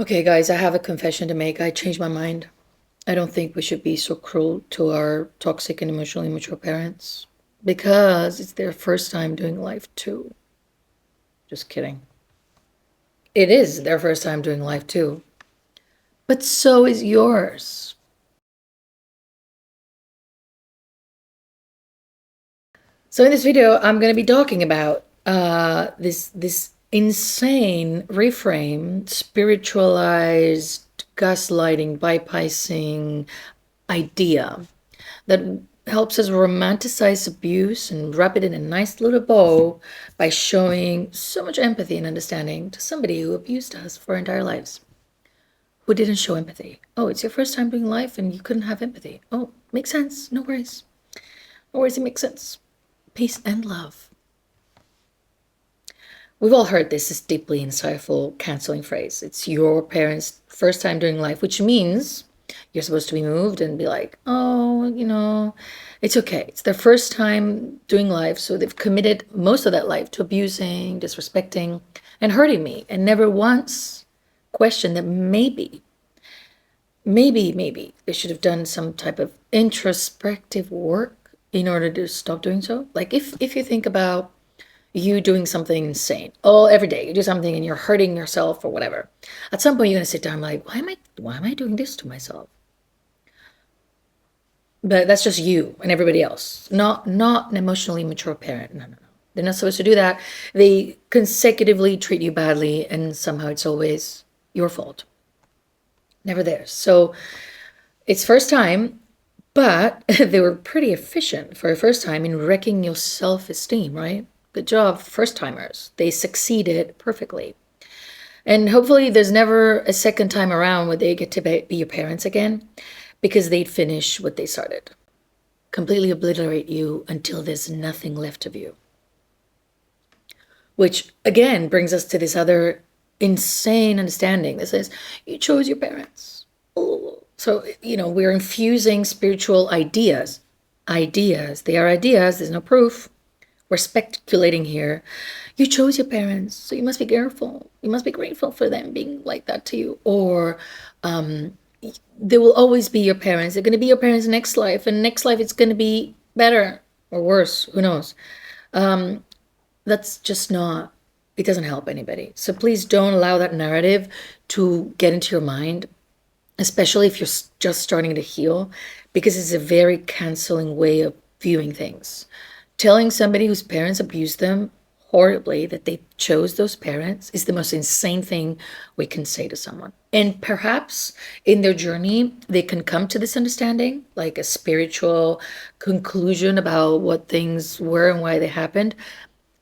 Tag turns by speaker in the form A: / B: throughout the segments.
A: Okay, guys, I have a confession to make. I changed my mind. I don't think we should be so cruel to our toxic and emotionally immature parents because it's their first time doing life too. Just kidding. It is their first time doing life too. But so is yours. So in this video, I'm going to be talking about this insane reframe, spiritualized gaslighting, bypassing idea that helps us romanticize abuse and wrap it in a nice little bow by showing so much empathy and understanding to somebody who abused us for our entire lives, who didn't show empathy. Oh, it's your first time doing life and you couldn't have empathy. Oh, makes sense. No worries. No worries, it makes sense. Peace and love. We've all heard this deeply insightful canceling phrase. It's your parents' first time doing life, which means you're supposed to be moved and be like, oh, it's okay. It's their first time doing life, so they've committed most of that life to abusing, disrespecting, and hurting me, and never once questioned that maybe they should have done some type of introspective work in order to stop doing so. Like if you think about you doing something insane, oh, every day you do something and you're hurting yourself or whatever, at some point you're gonna sit down like, why am I doing this to myself? But that's just you and everybody else, not an emotionally mature parent. No, no, no, they're not supposed to do that. They consecutively treat you badly and somehow it's always your fault, never theirs. So it's first time, but they were pretty efficient for a first time in wrecking your self-esteem, right? Good job, first timers. They succeeded perfectly. And hopefully there's never a second time around where they get to be your parents again, because they'd finish what they started. Completely obliterate you until there's nothing left of you. Which again brings us to this other insane understanding that says you chose your parents. Oh. So, we're infusing spiritual ideas. Ideas. They are ideas. There's no proof. We're speculating here. You chose your parents, so you must be careful. You must be grateful for them being like that to you. Or they will always be your parents. They're going to be your parents next life, and next life it's going to be better or worse. Who knows? That's just not, it doesn't help anybody. So please don't allow that narrative to get into your mind, especially if you're just starting to heal, because it's a very canceling way of viewing things. Telling somebody whose parents abused them horribly that they chose those parents is the most insane thing we can say to someone. And perhaps in their journey, they can come to this understanding, like a spiritual conclusion about what things were and why they happened,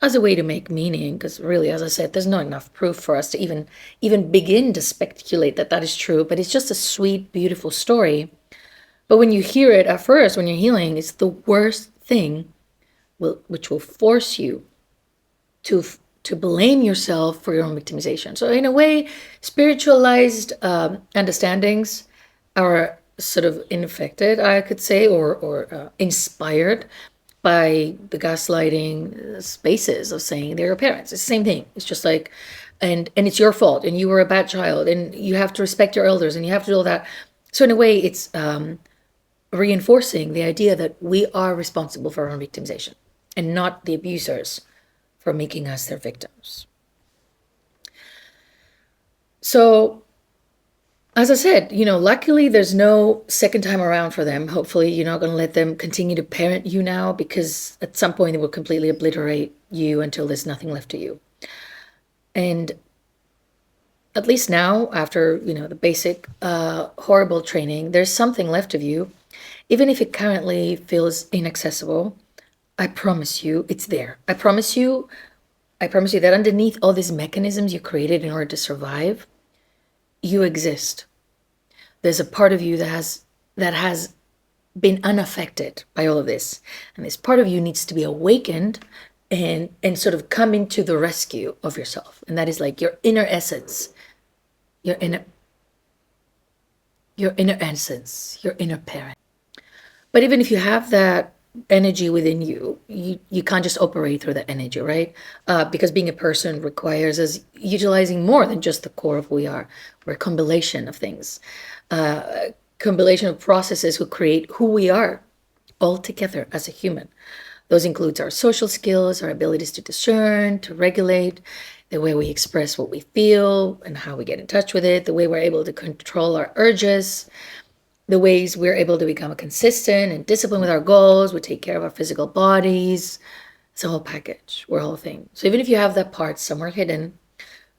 A: as a way to make meaning. Because really, as I said, there's not enough proof for us to even begin to speculate that that is true. But it's just a sweet, beautiful story. But when you hear it at first, when you're healing, it's the worst thing, which will force you to blame yourself for your own victimization. So in a way, spiritualized understandings are sort of infected, I could say, or inspired by the gaslighting spaces of saying they're your parents. It's the same thing. It's just like, and it's your fault, and you were a bad child, and you have to respect your elders, and you have to do all that. So in a way, it's reinforcing the idea that we are responsible for our own victimization and not the abusers for making us their victims. So, as I said, luckily there's no second time around for them. Hopefully you're not going to let them continue to parent you now, because at some point they will completely obliterate you until there's nothing left of you. And at least now, after, the basic horrible training, there's something left of you. Even if it currently feels inaccessible, I promise you it's there. I promise you that underneath all these mechanisms you created in order to survive, you exist. There's a part of you that has been unaffected by all of this. And this part of you needs to be awakened and sort of come into the rescue of yourself. And that is like your inner essence, your inner essence, your inner parent. But even if you have that energy within you, you can't just operate through that energy, right? Because being a person requires us utilizing more than just the core of who we are. We're a combination of things, a combination of processes who create who we are all together as a human. Those includes our social skills, our abilities to discern, to regulate, the way we express what we feel and how we get in touch with it, the way we're able to control our urges, the ways we're able to become consistent and disciplined with our goals. We take care of our physical bodies. It's a whole package. We're a whole thing. So even if you have that part somewhere hidden,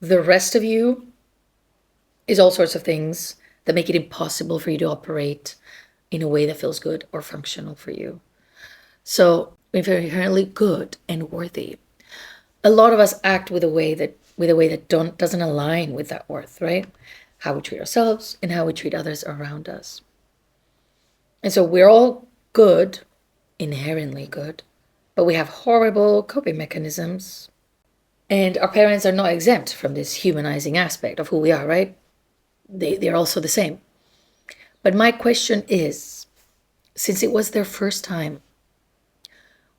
A: the rest of you is all sorts of things that make it impossible for you to operate in a way that feels good or functional for you. So if you're inherently good and worthy, a lot of us act with a way that doesn't align with that worth, right? How we treat ourselves and how we treat others around us. And so we're all good, inherently good, but we have horrible coping mechanisms. And our parents are not exempt from this humanizing aspect of who we are, right? They're also the same. But my question is, since it was their first time,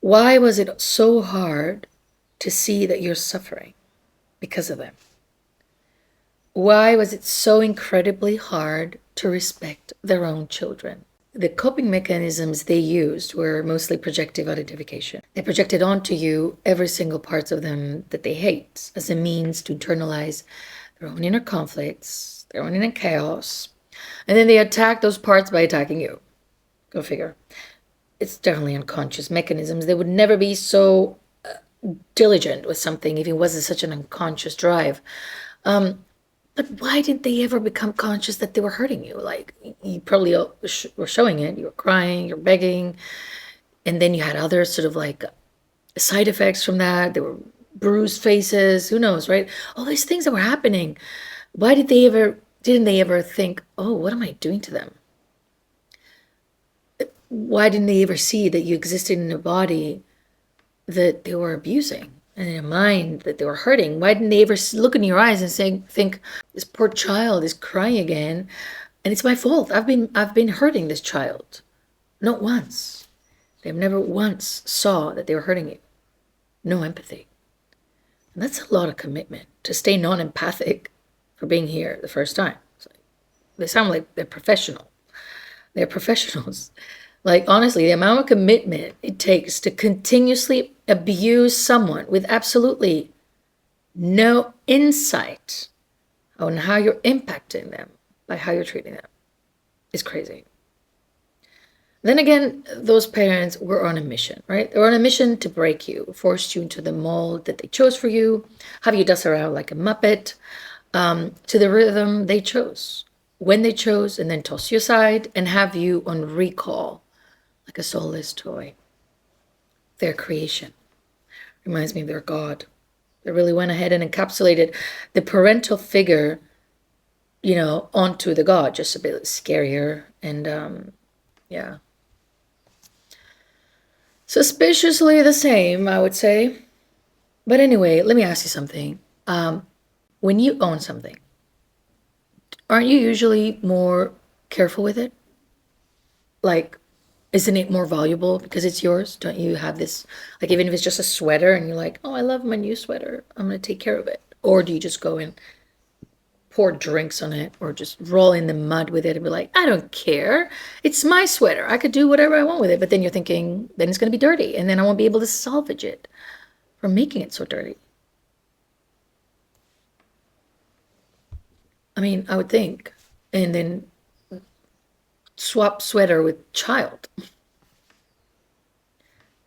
A: why was it so hard to see that you're suffering because of them? Why was it so incredibly hard to respect their own children? The coping mechanisms they used were mostly projective identification. They projected onto you every single parts of them that they hate as a means to internalize their own inner conflicts, their own inner chaos, and then they attack those parts by attacking you. Go figure. It's definitely unconscious mechanisms. They would never be so diligent with something if it wasn't such an unconscious drive. But why didn't they ever become conscious that they were hurting you? Like, you probably were showing it. You were crying, you're begging. And then you had other sort of like side effects from that. There were bruised faces. Who knows, right? All these things that were happening. Why didn't they ever think, oh, what am I doing to them? Why didn't they ever see that you existed in a body that they were abusing? And in a mind that they were hurting? Why didn't they ever look in your eyes and think, this poor child is crying again, and it's my fault. I've been hurting this child. Not once. They've never once saw that they were hurting you. No empathy. And that's a lot of commitment to stay non-empathic for being here the first time. They sound like they're professional. They're professionals. Like, honestly, the amount of commitment it takes to continuously abuse someone with absolutely no insight on how you're impacting them by how you're treating them is crazy. Then again, those parents were on a mission, right? They were on a mission to break you, force you into the mold that they chose for you, have you dance around like a Muppet, to the rhythm they chose, when they chose, and then toss you aside and have you on recall like a soulless toy. Their creation reminds me of their God. They really went ahead and encapsulated the parental figure, onto the God, just a bit scarier. And yeah. Suspiciously the same, I would say. But anyway, let me ask you something. When you own something, aren't you usually more careful with it? Like, isn't it more valuable because it's yours? Don't you have this, like, even if it's just a sweater and you're like, oh, I love my new sweater, I'm going to take care of it. Or do you just go and pour drinks on it or just roll in the mud with it and be like, I don't care. It's my sweater. I could do whatever I want with it. But then you're thinking, then it's going to be dirty and then I won't be able to salvage it from making it so dirty. I mean, I would think. And then swap sweater with child.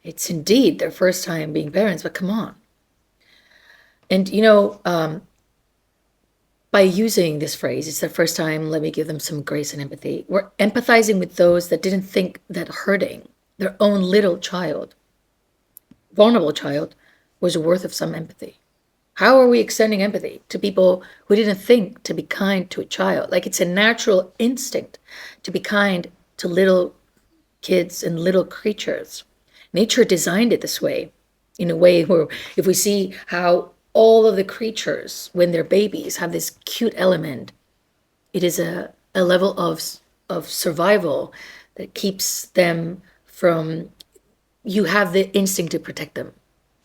A: It's indeed their first time being parents, but come on. And by using this phrase, it's their first time, let me give them some grace and empathy. We're empathizing with those that didn't think that hurting their own little child, vulnerable child, was worth of some empathy. How are we extending empathy to people who didn't think to be kind to a child? Like, it's a natural instinct to be kind to little kids and little creatures. Nature designed it this way, in a way where if we see how all of the creatures, when they're babies, have this cute element, it is a level of survival that keeps them from you have the instinct to protect them.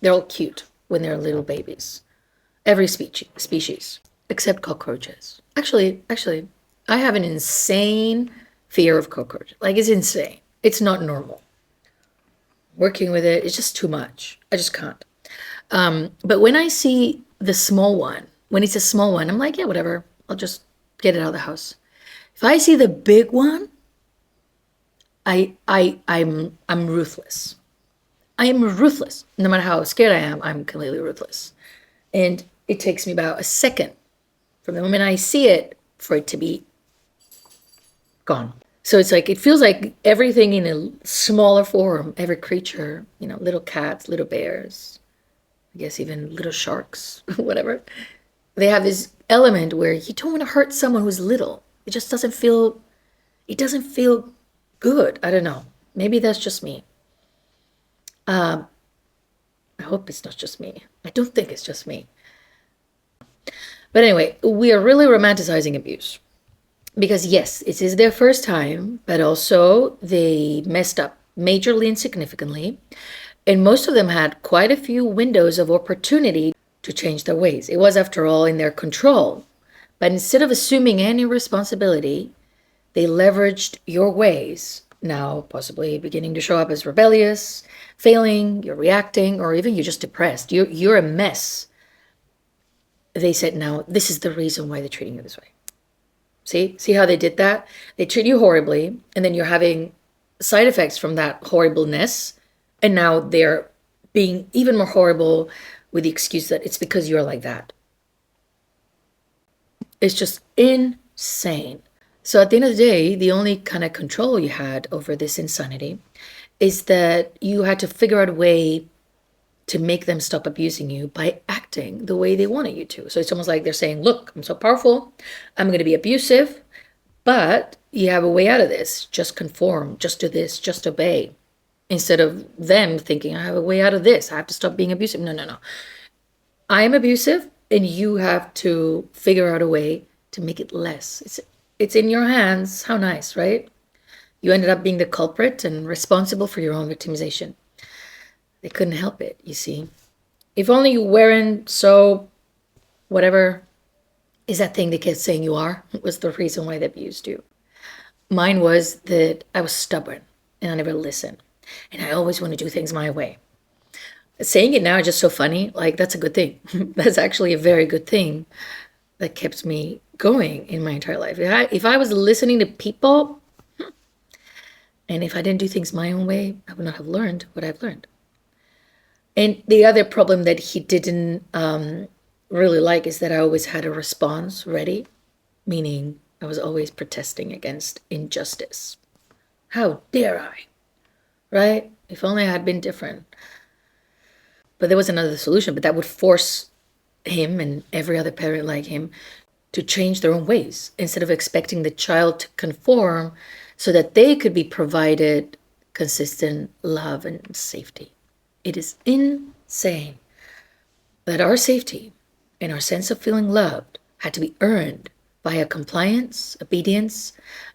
A: They're all cute when they're little babies. Every species, except cockroaches. Actually, I have an insane fear of cockroaches. Like, it's insane. It's not normal. Working with it, it's just too much. I just can't. But when I see the small one, when it's a small one, I'm like, yeah, whatever. I'll just get it out of the house. If I see the big one, I'm ruthless. I am ruthless. No matter how scared I am, I'm completely ruthless. And it takes me about a second from the moment I see it for it to be gone. So it's like, it feels like everything in a smaller form, every creature, little cats, little bears, I guess even little sharks, whatever. They have this element where you don't want to hurt someone who's little. It just doesn't feel good. I don't know. Maybe that's just me. I hope it's not just me. I don't think it's just me. But anyway, we are really romanticizing abuse. Because yes, it is their first time, but also they messed up majorly and significantly. And most of them had quite a few windows of opportunity to change their ways. It was, after all, in their control. But instead of assuming any responsibility, they leveraged your ways, now possibly beginning to show up as rebellious, failing, you're reacting, or even you're just depressed. You're a mess. They said, now, this is the reason why they're treating you this way. See how they did that? They treat you horribly, and then you're having side effects from that horribleness, and now they're being even more horrible with the excuse that it's because you're like that. It's just insane. So at the end of the day, the only kind of control you had over this insanity is that you had to figure out a way to make them stop abusing you by acting the way they wanted you to. So it's almost like they're saying, look, I'm so powerful, I'm going to be abusive, but you have a way out of this. Just conform, just do this, just obey. Instead of them thinking, I have a way out of this, I have to stop being abusive. No. I am abusive, and you have to figure out a way to make it less. It's in your hands. How nice, right? You ended up being the culprit and responsible for your own victimization. They couldn't help it, you see. If only you weren't so, whatever is that thing they kept saying you are, was the reason why they abused you. Mine was that I was stubborn and I never listened. And I always want to do things my way. Saying it now is just so funny. Like, that's a good thing. That's actually a very good thing that kept me going in my entire life. If I was listening to people, and if I didn't do things my own way, I would not have learned what I've learned. And the other problem that he didn't really like is that I always had a response ready, meaning I was always protesting against injustice. How dare I? Right? If only I had been different. But there was another solution, but that would force him and every other parent like him to change their own ways instead of expecting the child to conform so that they could be provided consistent love and safety. It is insane that our safety and our sense of feeling loved had to be earned via compliance, obedience,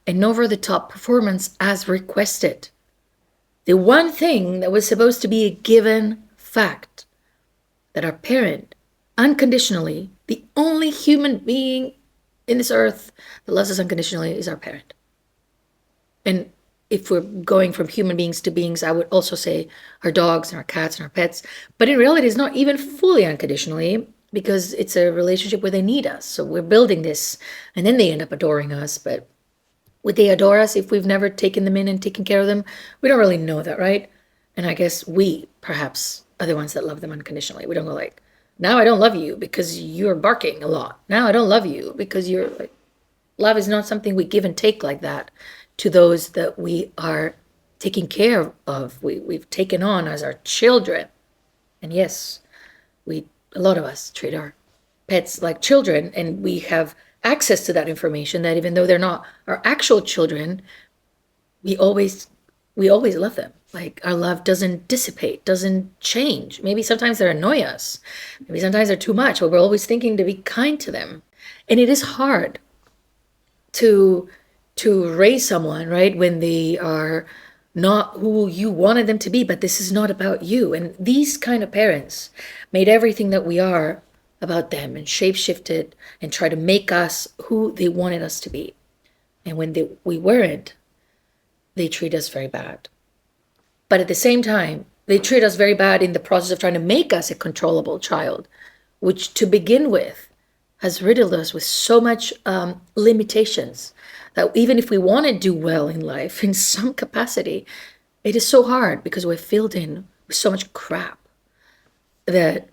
A: and over-the-top performance as requested. The one thing that was supposed to be a given fact, that our parent, unconditionally, the only human being in this earth that loves us unconditionally is our parent. And if we're going from human beings to beings, I would also say our dogs and our cats and our pets. But in reality, it's not even fully unconditionally because it's a relationship where they need us. So we're building this and then they end up adoring us. But would they adore us if we've never taken them in and taken care of them? We don't really know that, right? And I guess we perhaps are the ones that love them unconditionally. We don't go like, now I don't love you because you're barking a lot. Now I don't love you because you're like, love is not something we give and take like that to those that we are taking care of, we've taken on as our children. And yes, a lot of us treat our pets like children, and we have access to that information that even though they're not our actual children, we always love them. Like, our love doesn't dissipate, doesn't change. Maybe sometimes they annoy us. Maybe sometimes they're too much, but we're always thinking to be kind to them. And it is hard to raise someone, right, when they are not who you wanted them to be, but this is not about you. And these kind of parents made everything that we are about them and shape-shifted and try to make us who they wanted us to be. And when we weren't, they treat us very bad. But at the same time, they treat us very bad in the process of trying to make us a controllable child, which to begin with has riddled us with so much limitations that even if we want to do well in life in some capacity, it is so hard because we're filled in with so much crap that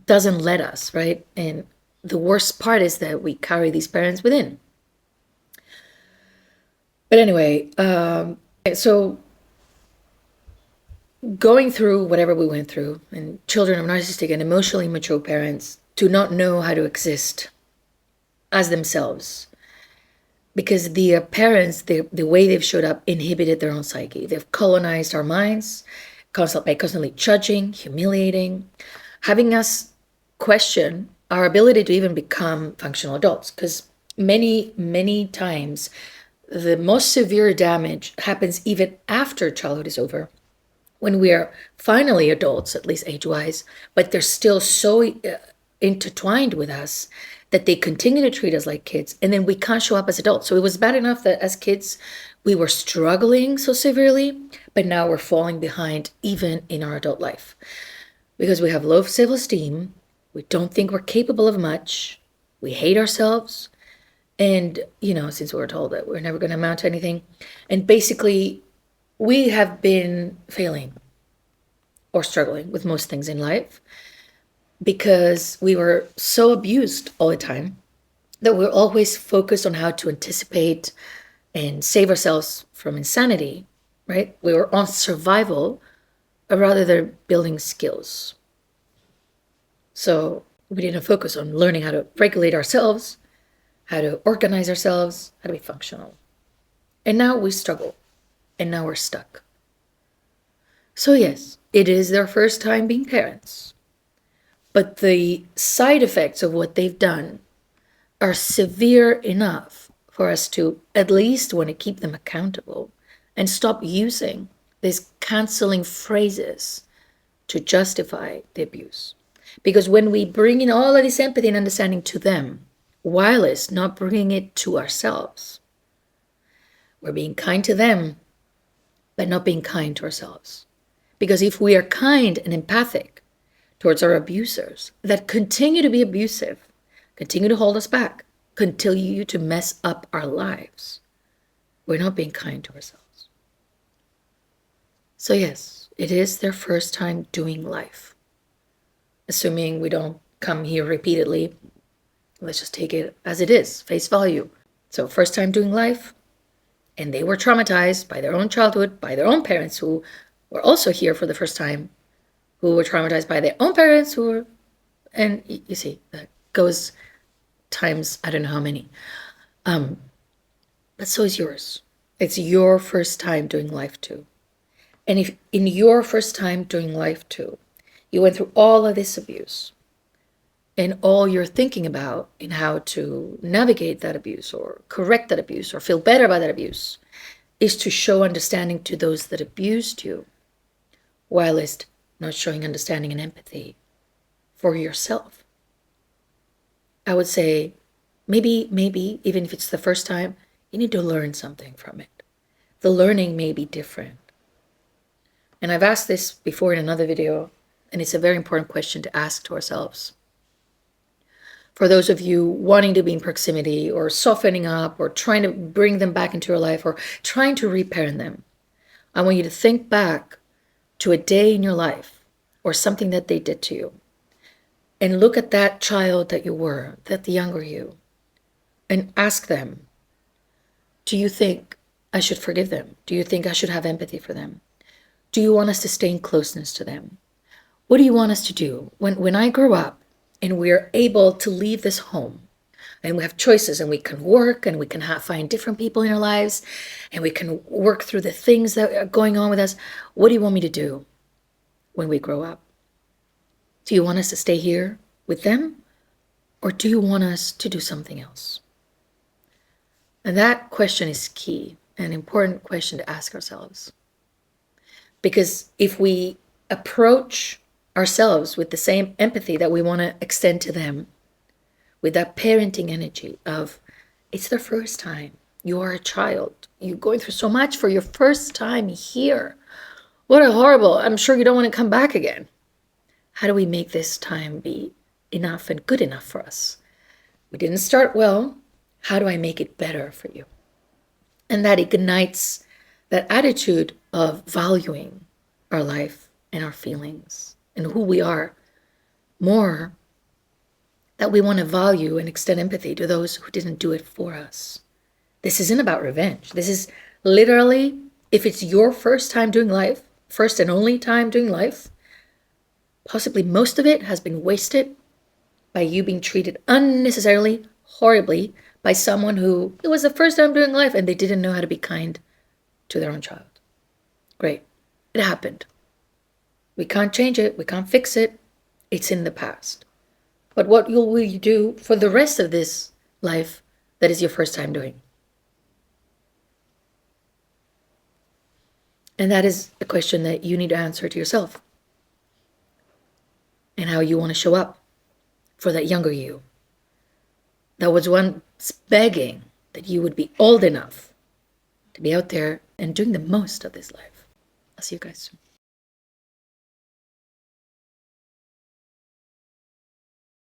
A: doesn't let us, right? And the worst part is that we carry these parents within. But anyway, so going through whatever we went through, and children of narcissistic and emotionally immature parents do not know how to exist as themselves because the parents, the way they've showed up, inhibited their own psyche. They've colonized our minds by constantly judging, humiliating, having us question our ability to even become functional adults. Because many times, the most severe damage happens even after childhood is over, when we are finally adults, at least age-wise, but they're still so intertwined with us that they continue to treat us like kids, and then we can't show up as adults. So it was bad enough that as kids, we were struggling so severely, but now we're falling behind even in our adult life. Because we have low self-esteem, we don't think we're capable of much, we hate ourselves, and, since we were told that we're never going to amount to anything, and basically we have been failing or struggling with most things in life because we were so abused all the time that we're always focused on how to anticipate and save ourselves from insanity, right? We were on survival rather than building skills. So we didn't focus on learning how to regulate ourselves, how to organize ourselves, how to be functional. And now we struggle. And now we're stuck. So yes, it is their first time being parents. But the side effects of what they've done are severe enough for us to at least want to keep them accountable and stop using these canceling phrases to justify the abuse. Because when we bring in all of this empathy and understanding to them, while it's not bringing it to ourselves, we're being kind to them, but not being kind to ourselves. Because if we are kind and empathic towards our abusers that continue to be abusive, continue to hold us back, continue to mess up our lives, we're not being kind to ourselves. So yes, it is their first time doing life. Assuming we don't come here repeatedly, let's just take it as it is, face value. So first time doing life, and they were traumatized by their own childhood, by their own parents who were also here for the first time, who were traumatized by their own parents who were, and you see, that goes times I don't know how many. But so is yours. It's your first time doing life too. And if in your first time doing life too, you went through all of this abuse, and all you're thinking about in how to navigate that abuse or correct that abuse or feel better about that abuse is to show understanding to those that abused you, whilst not showing understanding and empathy for yourself. I would say maybe, even if it's the first time, you need to learn something from it. The learning may be different. And I've asked this before in another video, and it's a very important question to ask to ourselves. For those of you wanting to be in proximity or softening up or trying to bring them back into your life or trying to reparent them, I want you to think back to a day in your life or something that they did to you and look at that child that you were, that the younger you, and ask them, do you think I should forgive them? Do you think I should have empathy for them? Do you want us to stay in closeness to them? What do you want us to do when I grow up and we're able to leave this home and we have choices and we can work and we can find different people in our lives and we can work through the things that are going on with us? What do you want me to do when we grow up? Do you want us to stay here with them, or do you want us to do something else? And that question is key, an important question to ask ourselves. Because if we approach ourselves with the same empathy that we want to extend to them, with that parenting energy of, it's their first time. You are a child. You're going through so much for your first time here. What a horrible, I'm sure you don't want to come back again. How do we make this time be enough and good enough for us? We didn't start well. How do I make it better for you? And that ignites that attitude of valuing our life and our feelings and who we are more, that we want to value and extend empathy to those who didn't do it for us. This isn't about revenge. This is literally, if it's your first time doing life, first and only time doing life, possibly most of it has been wasted by you being treated unnecessarily, horribly, by someone who, it was the first time doing life and they didn't know how to be kind to their own child. Great. It happened. We can't change it. We can't fix it. It's in the past. But what will you do for the rest of this life that is your first time doing? And that is a question that you need to answer to yourself. And how you want to show up for that younger you that was once begging that you would be old enough to be out there and doing the most of this life. I'll see you guys soon.